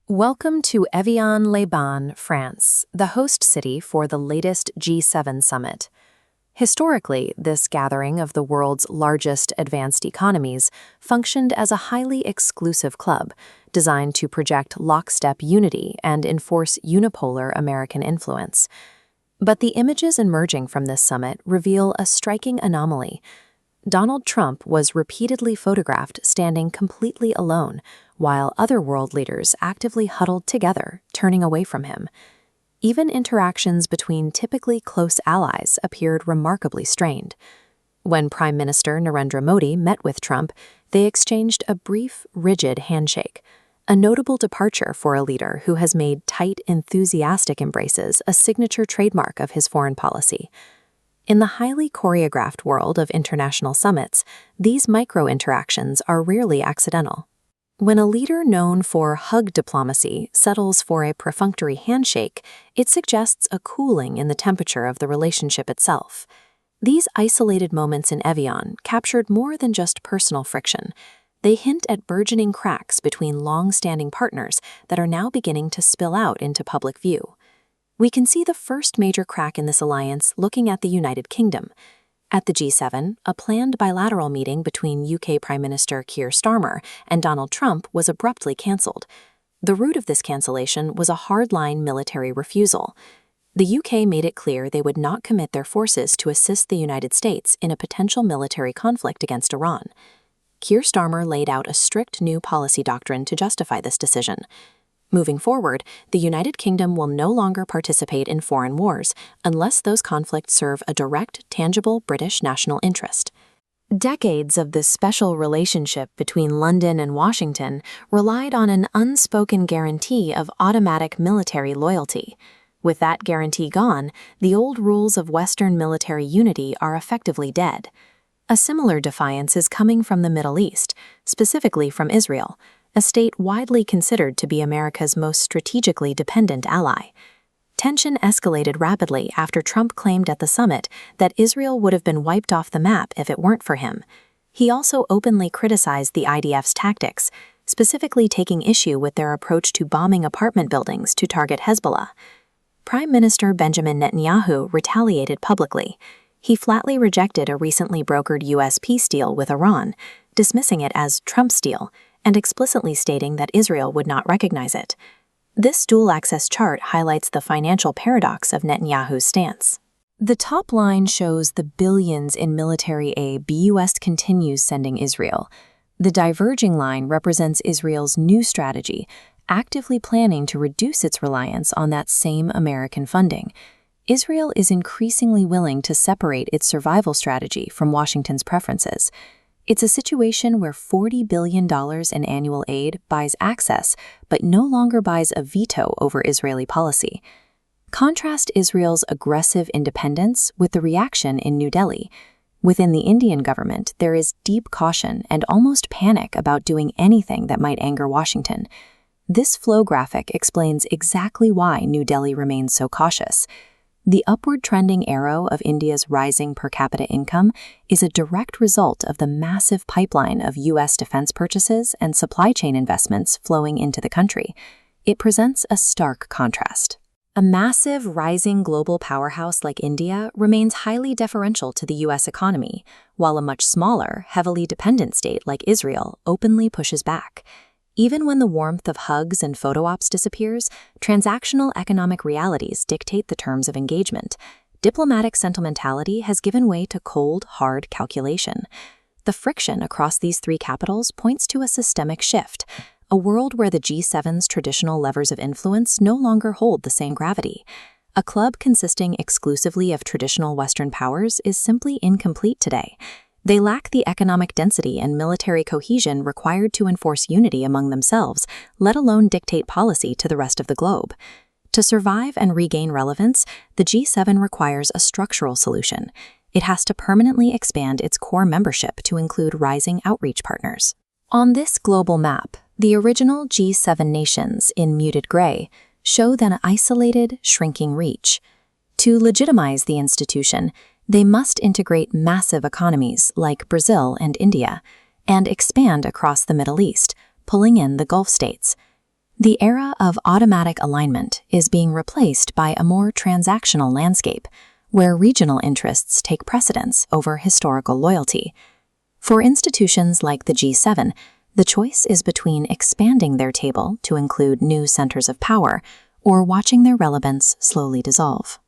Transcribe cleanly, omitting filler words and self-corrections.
Welcome to Evian-les-Bains, France, the host city for the latest G7 summit. Historically, this gathering of the world's largest advanced economies functioned as a highly exclusive club designed to project lockstep unity and enforce unipolar American influence. But the images emerging from this summit reveal a striking anomaly. Donald Trump was repeatedly photographed standing completely alone, while other world leaders actively huddled together, turning away from him. Even interactions between typically close allies appeared remarkably strained. When Prime Minister Narendra Modi met with Trump, they exchanged a brief, rigid handshake, a notable departure for a leader who has made tight, enthusiastic embraces a signature trademark of his foreign policy. In the highly choreographed world of international summits, these micro-interactions are rarely accidental. When a leader known for hug diplomacy settles for a perfunctory handshake, it suggests a cooling in the temperature of the relationship itself. These isolated moments in Evian captured more than just personal friction. They hint at burgeoning cracks between long-standing partners that are now beginning to spill out into public view. We can see the first major crack in this alliance looking at the United Kingdom. At the G7, a planned bilateral meeting between UK Prime Minister Keir Starmer and Donald Trump was abruptly cancelled. The root of this cancellation was a hardline military refusal. The UK made it clear they would not commit their forces to assist the United States in a potential military conflict against Iran. Keir Starmer laid out a strict new policy doctrine to justify this decision. Moving forward, the United Kingdom will no longer participate in foreign wars unless those conflicts serve a direct, tangible British national interest. Decades of this special relationship between London and Washington relied on an unspoken guarantee of automatic military loyalty. With that guarantee gone, the old rules of Western military unity are effectively dead. A similar defiance is coming from the Middle East, specifically from Israel, a state widely considered to be America's most strategically dependent ally. Tension escalated rapidly after Trump claimed at the summit that Israel would have been wiped off the map if it weren't for him. He also openly criticized the IDF's tactics, specifically taking issue with their approach to bombing apartment buildings to target Hezbollah. Prime Minister Benjamin Netanyahu retaliated publicly. He flatly rejected a recently brokered U.S. peace deal with Iran, dismissing it as Trump's deal, and explicitly stating that Israel would not recognize it. This dual-access chart highlights the financial paradox of Netanyahu's stance. The top line shows the billions in military aid the U.S. continues sending Israel. The diverging line represents Israel's new strategy, actively planning to reduce its reliance on that same American funding. Israel is increasingly willing to separate its survival strategy from Washington's preferences. It's a situation where $40 billion in annual aid buys access, but no longer buys a veto over Israeli policy. Contrast Israel's aggressive independence with the reaction in New Delhi. Within the Indian government, there is deep caution and almost panic about doing anything that might anger Washington. This flow graphic explains exactly why New Delhi remains so cautious. The upward trending arrow of India's rising per capita income is a direct result of the massive pipeline of U.S. defense purchases and supply chain investments flowing into the country. It presents a stark contrast. A massive, rising global powerhouse like India remains highly deferential to the U.S. economy, while a much smaller, heavily dependent state like Israel openly pushes back. Even when the warmth of hugs and photo ops disappears, transactional economic realities dictate the terms of engagement. Diplomatic sentimentality has given way to cold, hard calculation. The friction across these three capitals points to a systemic shift, a world where the G7's traditional levers of influence no longer hold the same gravity. A club consisting exclusively of traditional Western powers is simply incomplete today. They lack the economic density and military cohesion required to enforce unity among themselves, let alone dictate policy to the rest of the globe. To survive and regain relevance, the G7 requires a structural solution. It has to permanently expand its core membership to include rising outreach partners. On this global map, the original G7 nations, in muted gray, show an isolated, shrinking reach. To legitimize the institution, they must integrate massive economies like Brazil and India, and expand across the Middle East, pulling in the Gulf states. The era of automatic alignment is being replaced by a more transactional landscape, where regional interests take precedence over historical loyalty. For institutions like the G7, the choice is between expanding their table to include new centers of power or watching their relevance slowly dissolve.